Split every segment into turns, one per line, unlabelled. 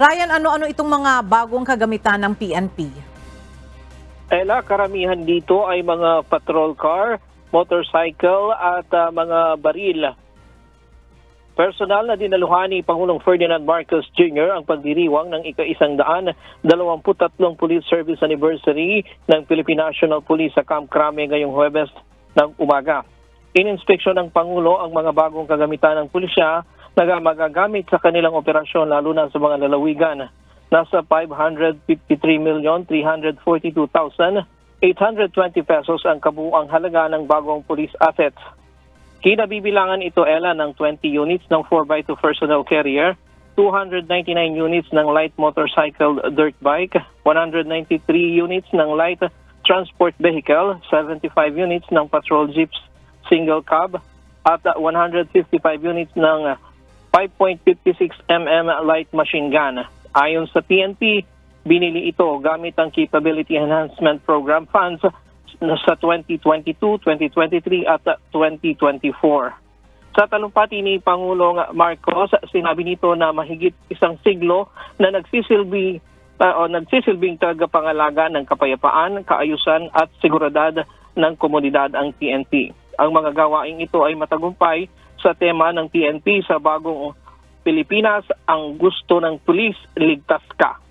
Ryan, ano-ano itong mga bagong kagamitan ng PNP?
Ella, karamihan dito ay mga patrol car, motorcycle at mga baril. Personal na dinaluhan ni Pangulong Ferdinand Marcos Jr. ang pagdiriwang ng ika-123 Police Service Anniversary ng Philippine National Police sa Camp Crame ngayong Huwebes ng umaga. Ininspeksyon ng Pangulo ang mga bagong kagamitan ng pulisya na magagamit sa kanilang operasyon lalo na sa mga lalawigan. Nasa 553,342,820 pesos ang kabuuang halaga ng bagong police assets. Kinabibilangan ito, Ella, ng 20 units ng 4x2 personal carrier, 299 units ng light motorcycle dirt bike, 193 units ng light transport vehicle, 75 units ng patrol jeeps single cab, at 155 units ng 5.56 mm light machine gun. Ayon sa PNP, binili ito gamit ang Capability Enhancement Program funds sa 2022, 2023 at 2024. Sa talumpati ni Pangulong Marcos, sinabi nito na mahigit isang siglo na nagsisilbing tagapangalaga ng kapayapaan, kaayusan at seguridad ng komunidad ang PNP. Ang mga gawaing ito ay matagumpay sa tema ng PNP sa bagong Pilipinas, ang gusto ng pulis, ligtas ka.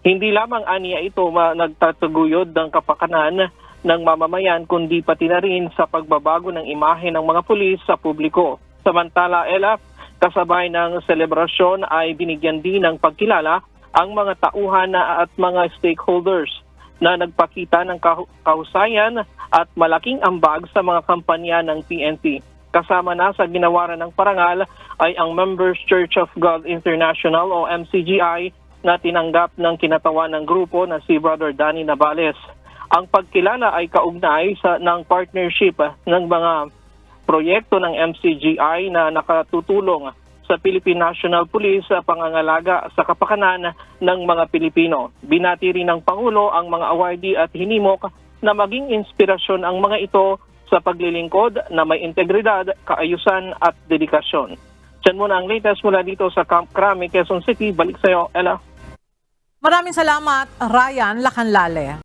Hindi lamang aniya ito nagtataguyod ng kapakanan ng mamamayan kundi pati na rin sa pagbabago ng imahe ng mga pulis sa publiko. Samantala, Ella, kasabay ng selebrasyon ay binigyan din ng pagkilala ang mga tauhan at mga stakeholders na nagpakita ng kahusayan at malaking ambag sa mga kampanya ng PNP. Kasama na sa ginawaran ng parangal ay ang Members Church of God International o MCGI na tinanggap ng kinatawan ng grupo na si Brother Danny Navales. Ang pagkilala ay kaugnay ng partnership ng mga proyekto ng MCGI na nakatutulong sa Philippine National Police sa pangangalaga sa kapakanan ng mga Pilipino. Binati rin ng Pangulo ang mga awardee at hinimok na maging inspirasyon ang mga ito sa paglilingkod na may integridad, kaayusan at dedikasyon. Diyan muna ang latest mula dito sa Camp Crame, Quezon City. Balik sa iyo, Ella.
Maraming salamat, Ryan Lacanlale.